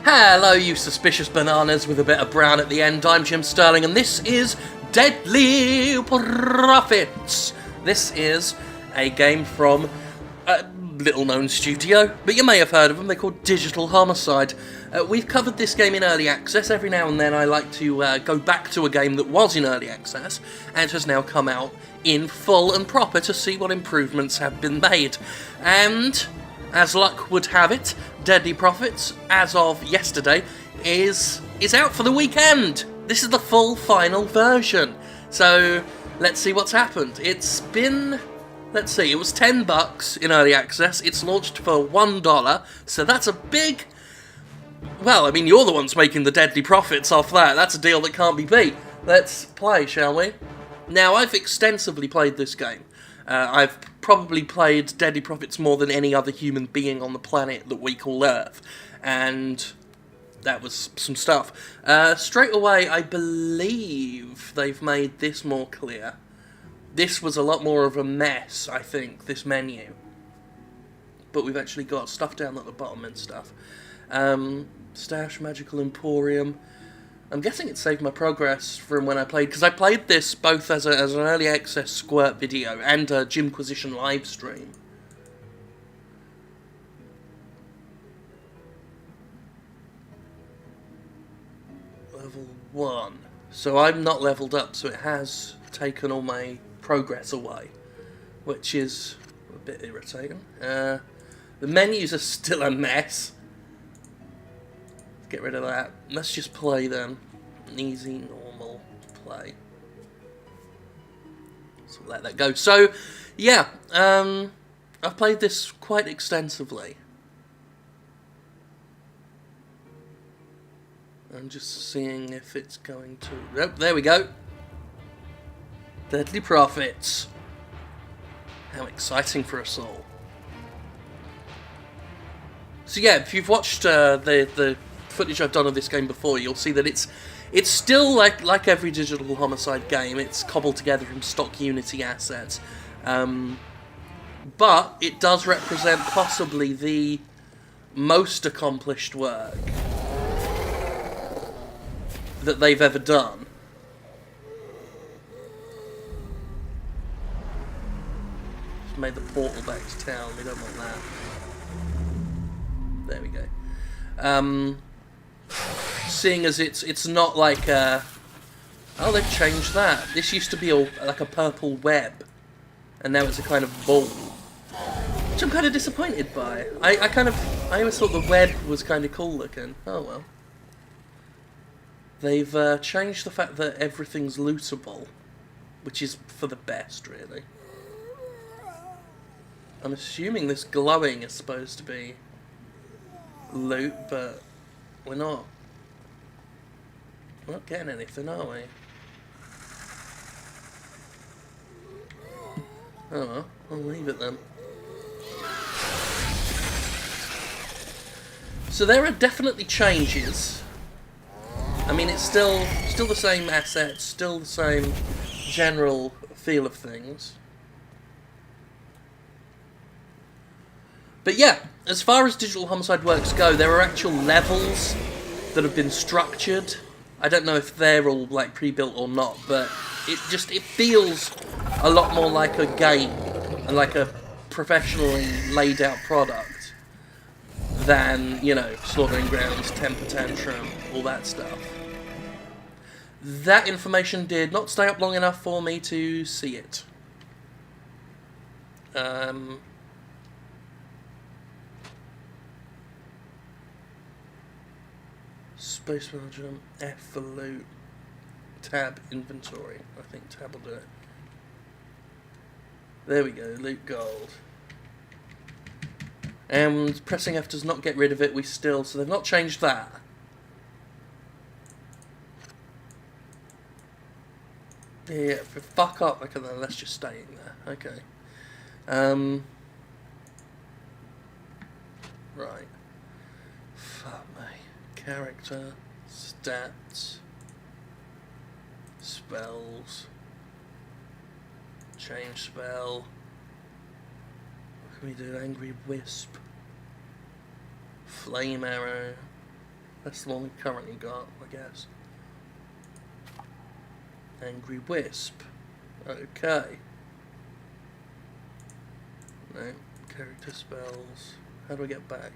Hello, you suspicious bananas with a bit of brown at the end. I'm Jim Sterling, and this is Deadly Profits. This is a game from a little-known studio, but you may have heard of them. They're called Digital Homicide. We've covered this game in early access. Every now and then I like to go back to a game that was in early access and has now come out in full and proper to see what improvements have been made. And as luck would have it, Deadly Profits, as of yesterday, is out for the weekend. This is the full final version. So let's see what's happened. It's been, let's see, it was $10 in early access. It's launched for $1, so that's a big, well, I mean, you're the ones making the Deadly Profits off that. That's a deal that can't be beat. Let's play, shall we? Now, I've extensively played this game. I've probably played Deadly Profits more than any other human being on the planet that we call Earth. And that was some stuff. Straight away, I believe they've made this more clear. This was a lot more of a mess, I think, this menu. But we've actually got stuff down at the bottom and stuff. Stash, Magical Emporium. I'm guessing it saved my progress from when I played, because I played this both as an early access Squirt video and a Jimquisition live stream. Level 1. So I'm not leveled up, so it has taken all my progress away, which is a bit irritating. The menus are still a mess. Get rid of that. Let's just play then. Easy, normal, play. So let that go. So, yeah, I've played this quite extensively. I'm just seeing if it's going to... Oh, there we go. Deadly Profits. How exciting for us all. So yeah, if you've watched the footage I've done of this game before, you'll see that it's still like every Digital Homicide game. It's cobbled together from stock Unity assets, but it does represent possibly the most accomplished work that they've ever done. Just made the portal back to town. We don't want that. There we go. Seeing as it's not like oh, they've changed that. This used to be like a purple web, and now it's a kind of ball, which I'm kind of disappointed by. I always thought the web was kind of cool looking. Oh well. They've changed the fact that everything's lootable, which is for the best, really. I'm assuming this glowing is supposed to be loot, but we're not getting anything, are we? Oh well, I'll leave it then. So there are definitely changes. I mean, it's still the same assets, still the same general feel of things. But yeah, as far as Digital Homicide works go, there are actual levels that have been structured. I don't know if they're all like pre-built or not, but it feels a lot more like a game and like a professionally laid out product than, you know, Slaughtering Grounds, Temper Tantrum, all that stuff. That information did not stay up long enough for me to see it. Space Management, F for loot, tab inventory. I think tab will do it. There we go, loot gold. And pressing F does not get rid of it, so they've not changed that. Yeah, fuck up, okay, then let's just stay in there, okay. Right. Fuck me. Character, stats, spells, change spell. What can we do? Angry Wisp, Flame Arrow, That's the one we've currently got, I guess. Angry Wisp. Okay. No. Character spells. How do I get back?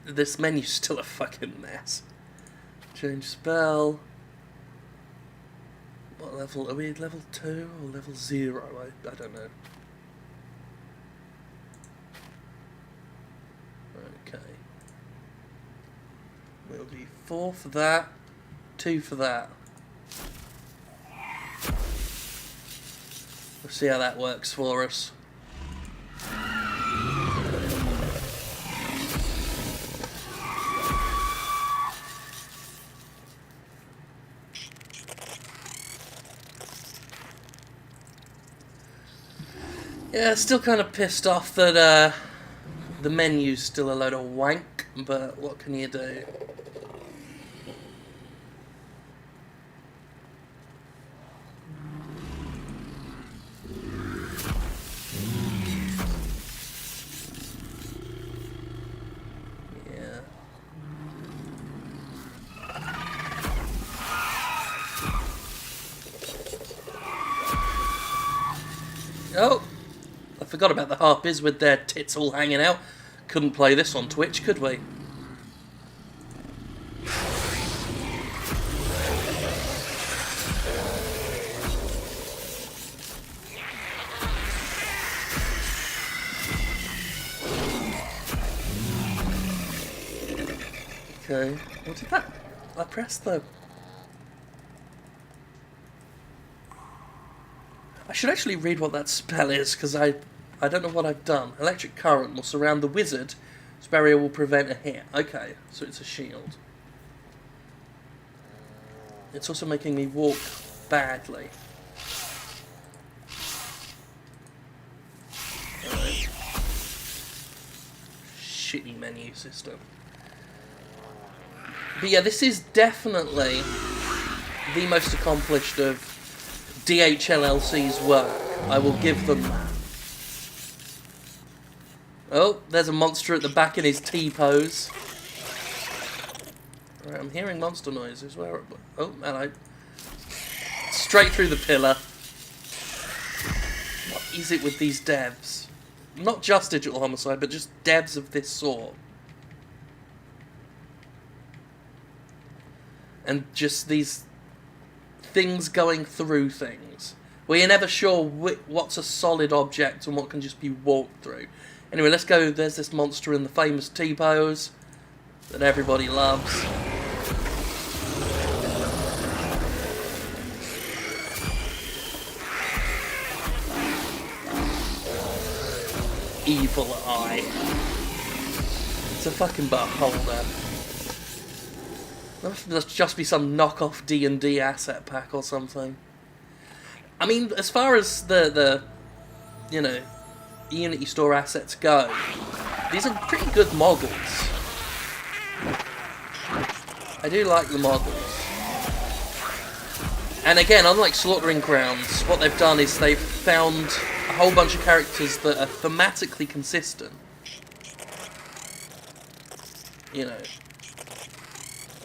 This menu's still a fucking mess. Change spell. What level? Are we at level 2 or level 0? I don't know. Okay. We'll do 4 for that, 2 for that. We'll see how that works for us. Yeah, still kind of pissed off that the menu's still a load of wank, but what can you do? Yeah. Oh! I forgot about the harpies with their tits all hanging out. Couldn't play this on Twitch, could we? Okay, what did that? I pressed though. I should actually read what that spell is, because I don't know what I've done. Electric current will surround the wizard. This barrier will prevent a hit. Okay, so it's a shield. It's also making me walk badly. Alright. Shitty menu system. But yeah, this is definitely the most accomplished of DHLLC's work. I will give them that. Oh, there's a monster at the back in his T-pose. Right, I'm hearing monster noises. Where? Oh, hello. Straight through the pillar. What is it with these devs? Not just Digital Homicide, but just devs of this sort. And just these things going through things, where you're never sure what's a solid object and what can just be walked through. Anyway, let's go. There's this monster in the famous T-pose that everybody loves. Evil Eye. It's a fucking beholder. There must just be some knockoff D&D asset pack or something. I mean, as far as the you know, Unity Store assets go, these are pretty good models. I do like the models. And again, unlike Slaughtering Grounds, what they've done is they've found a whole bunch of characters that are thematically consistent. You know,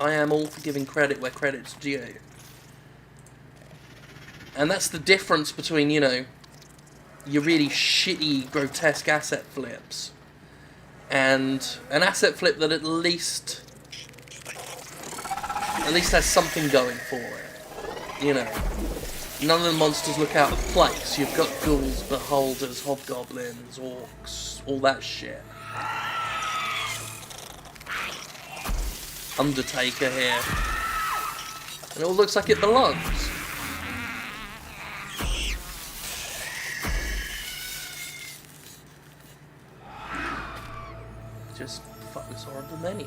I am all for giving credit where credit's due. And that's the difference between, you know, your really shitty, grotesque asset flips and an asset flip that at least has something going for it. You know, none of the monsters look out of place. You've got ghouls, beholders, hobgoblins, orcs, all that shit. Undertaker here. And it all looks like it belongs. Just fuck this horrible menu.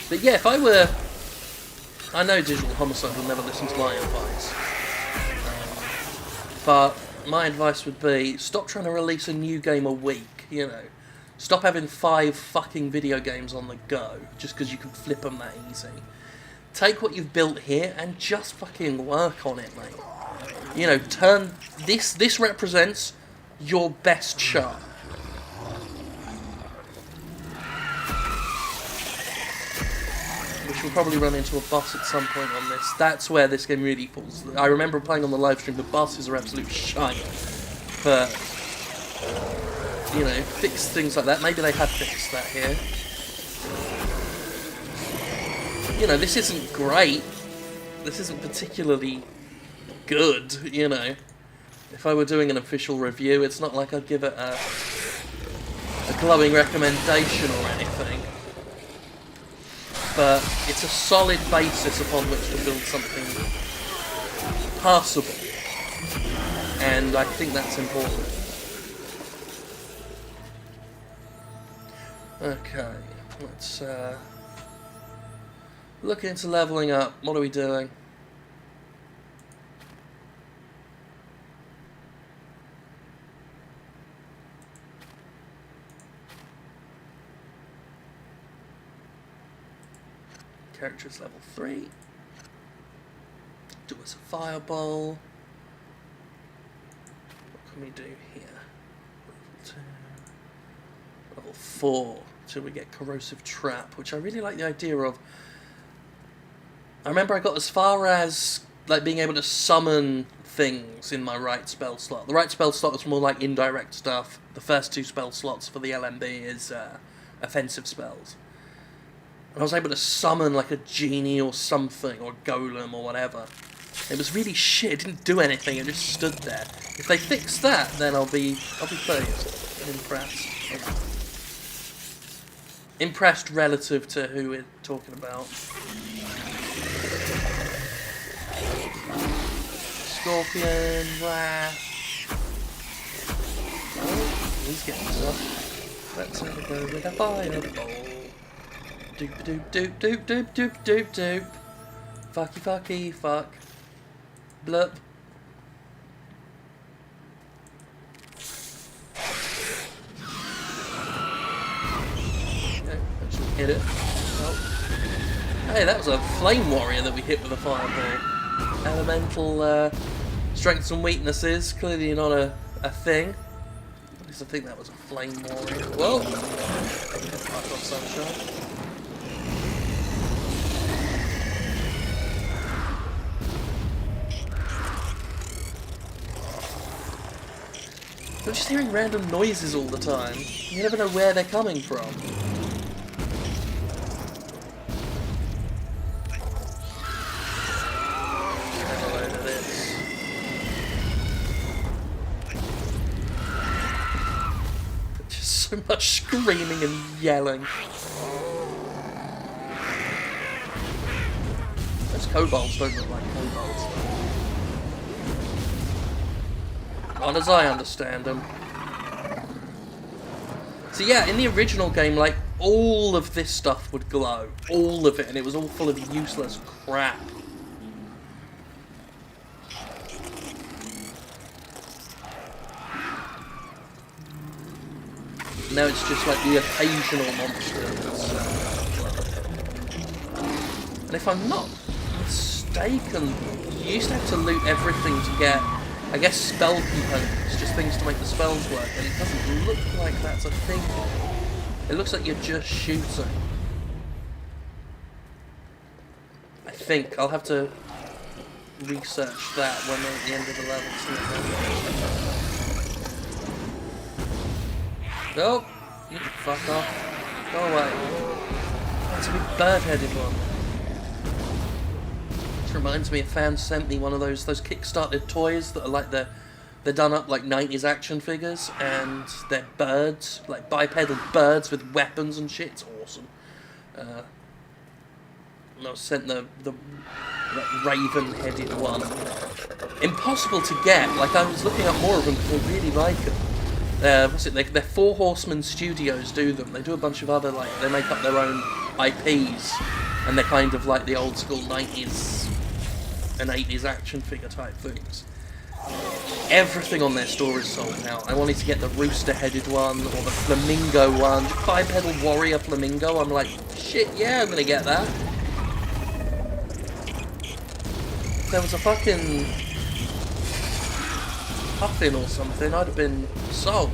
But yeah, if I were... I know Digital Homicide will never listen to my advice. But my advice would be, stop trying to release a new game a week, you know. Stop having 5 fucking video games on the go just because you can flip them that easy. Take what you've built here and just fucking work on it, mate. You know, turn this represents your best shot. Which will probably run into a boss at some point on this. That's where this game really falls. I remember playing on the live stream, the bosses are absolute shite. But, you know, fix things like that. Maybe they have fixed that here. You know, this isn't great. This isn't particularly good, you know. If I were doing an official review, it's not like I'd give it a glowing recommendation or anything. But it's a solid basis upon which to build something passable. And I think that's important. Okay, let's look into leveling up. What are we doing? Characters level 3. Do us a fireball. What can we do here? Level 2. Level 4. Till we get corrosive trap, which I really like the idea of. I remember I got as far as like being able to summon things in my right spell slot. The right spell slot is more like indirect stuff. The first 2 spell slots for the LMB is offensive spells. And I was able to summon like a genie or something, or a golem or whatever. It was really shit, it didn't do anything, it just stood there. If they fix that, then I'll be pleased and impressed. Impressed relative to who we're talking about. Scorpion, Wrath. Oh, he's getting tough. Let's have a go with a fireball. Doop doop doop doop doop doop doop doop. Fucky fucky fuck. Blup. Okay, that should hit it. Oh. Hey, that was a flame warrior that we hit with a fireball. Elemental strengths and weaknesses, clearly not a thing. At least I think that was a flame warrior. Whoa! Fuck off, sunshine. I'm just hearing random noises all the time. You never know where they're coming from. Have a load of this. Just so much screaming and yelling. Those kobolds don't look like kobolds. Not as I understand them. So yeah, in the original game, like, all of this stuff would glow. All of it, and it was all full of useless crap. Now it's just like the occasional monsters. And if I'm not mistaken, you used to have to loot everything to get, I guess, spell components, just things to make the spells work, and it doesn't look like that's a thing. It looks like you're just shooting. I think. I'll have to research that when we're at the end of the level. Nope. You can fuck off. Go away. That's a big bird-headed one. This reminds me, a fan sent me one of those Kickstarted toys that are like they're done up like 90s action figures, and they're birds, like bipedal birds with weapons and shit. It's awesome. And I was sent the like, raven-headed one. Impossible to get. Like, I was looking up more of them because I really like them. What's it? They're Four Horsemen Studios do them. They do a bunch of other, like, they make up their own IPs, and they're kind of like the old school 90s and 80s action figure type things. everything on their store is sold out. I wanted to get the rooster-headed one, or the flamingo one. Bipedal warrior flamingo. I'm like, shit, yeah, I'm gonna get that. If there was a fucking puffin or something, I'd have been sold.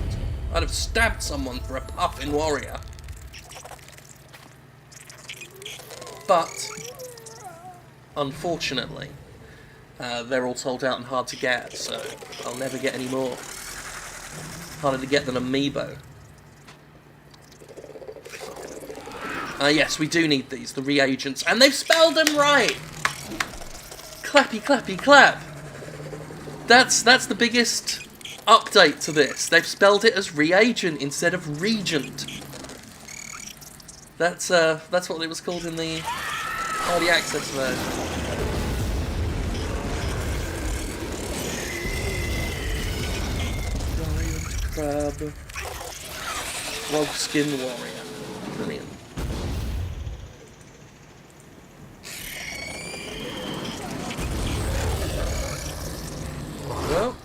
I'd have stabbed someone for a puffin warrior. But, unfortunately, they're all sold out and hard to get, so I'll never get any more. Harder to get than Amiibo. Yes, we do need these, the reagents, and they've spelled them right! Clappy, clappy, clap! That's the biggest update to this. They've spelled it as reagent instead of regent. That's what it was called in the early access version. Giant crab. Frog skin warrior. Brilliant. Well.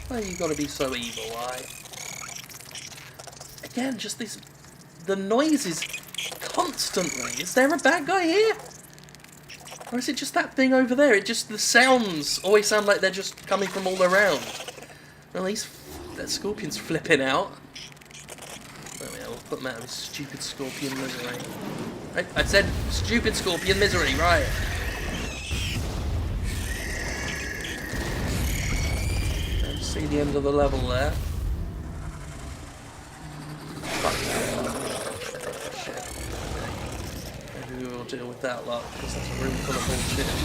Why you gotta be so evil, why? Again, just this... The noises constantly. Is there a bad guy here? Or is it just that thing over there? The sounds always sound like they're just coming from all around. Well, that scorpion's flipping out. There we are, we'll put him out of his stupid scorpion misery. I said stupid scorpion misery, right. Don't see the end of the level there. Fuck that. Shit. Maybe we will deal with that lot, because that's a room full of bullshit in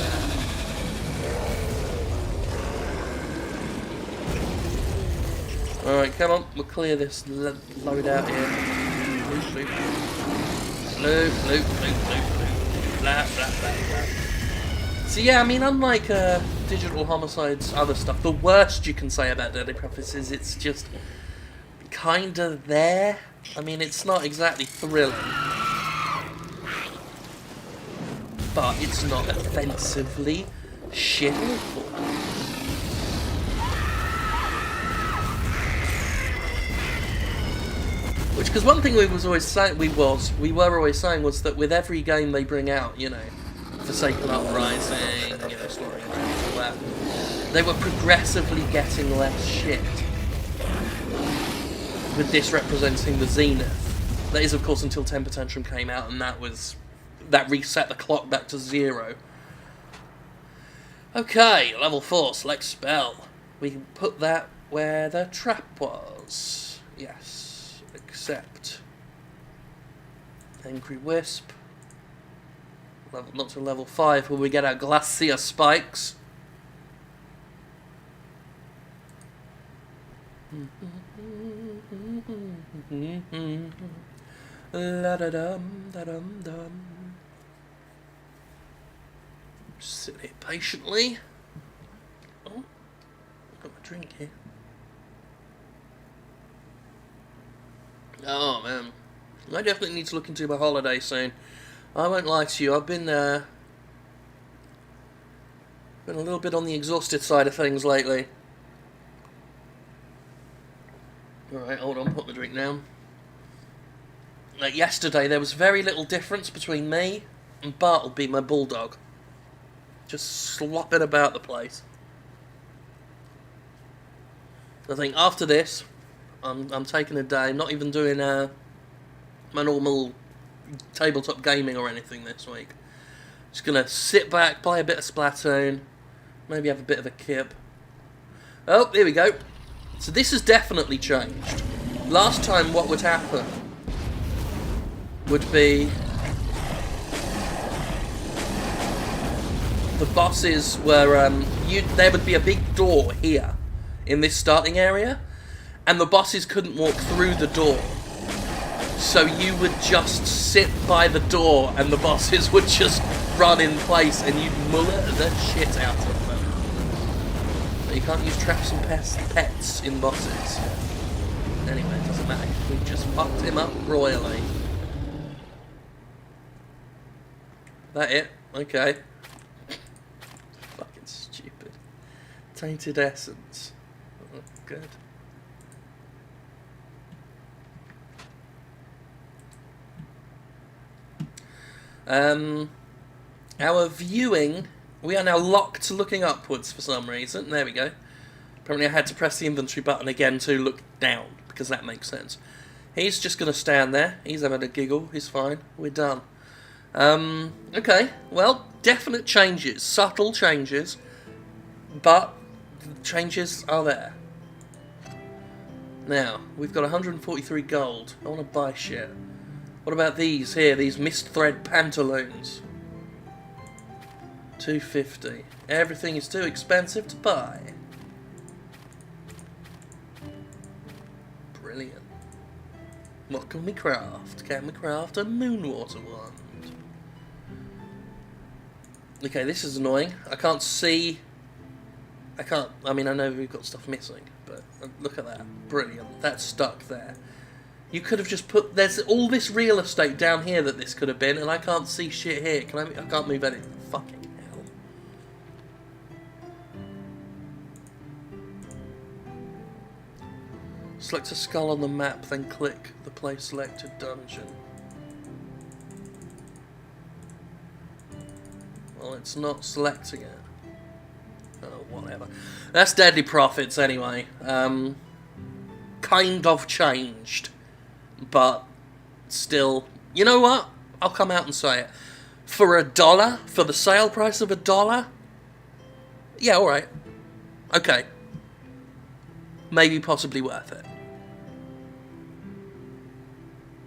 there. Alright, come on, we'll clear this load out here. Loop, loop. Loop, loop, loop, loop, loop. Blah, blah, blah, blah. So yeah, I mean, unlike Digital Homicide's other stuff, the worst you can say about Deadly Prophets is it's just kinda there. I mean, it's not exactly thrilling. But it's not offensively shit awful. Which, because one thing we were always saying was that with every game they bring out, you know, Forsaken Uprising, you know, Slaughtering Grounds, all that, they were progressively getting less shit. With this representing the zenith. That is, of course, until Temper Tantrum came out, and that reset the clock back to 0. Okay, level 4, select spell. We can put that where the trap was. Yes, accept. Angry Wisp. Not to level 5 where we get our Glacier Spikes. La-da-dum-da-dum-dum. Sit here patiently. Oh, I've got my drink here. Oh man, I definitely need to look into my holiday soon. I won't lie to you, I've been a little bit on the exhausted side of things lately. Alright, hold on, put my drink down. Like yesterday, there was very little difference between me and Bartleby, my bulldog. Just slopping about the place. I think after this, I'm taking a day, not even doing my normal tabletop gaming or anything this week. Just gonna sit back, play a bit of Splatoon, maybe have a bit of a kip. Oh, here we go. So this has definitely changed. Last time what would happen would be the bosses were, there would be a big door here in this starting area, and the bosses couldn't walk through the door. So you would just sit by the door and the bosses would just run in place and you'd mullet the shit out of them. But you can't use traps and pets in bosses. Anyway, it doesn't matter. We just fucked him up royally. That it? Okay. Fucking stupid. Tainted essence. Oh, good. Our viewing, we are now locked to looking upwards for some reason. There we go. Apparently I had to press the inventory button again to look down, because that makes sense. He's just going to stand there. He's having a giggle. He's fine. We're done. Okay. Well, definite changes. Subtle changes. But changes are there. Now, we've got 143 gold. I want to buy shit. What about these here? These mist thread pantaloons. 250. Everything is too expensive to buy. Brilliant. What can we craft? Can we craft a moonwater wand? Okay, this is annoying. I can't see... I mean, I know we've got stuff missing, but look at that. Brilliant. That's stuck there. You could have just put... There's all this real estate down here that this could have been, and I can't see shit here. I can't move anything. Fucking hell. Select a skull on the map, then click the play selected dungeon. Well, it's not selecting it. Oh, whatever. That's Deadly Profits anyway. Kind of changed. But still, you know what? I'll come out and say it. For $1, for the sale price of $1, yeah, alright. Okay. Maybe possibly worth it.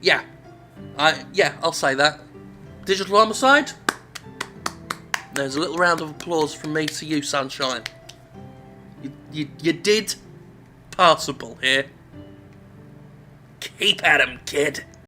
Yeah. I'll say that. Digital Homicide? There's a little round of applause from me to you, sunshine. You did passable here. Keep at 'em, kid.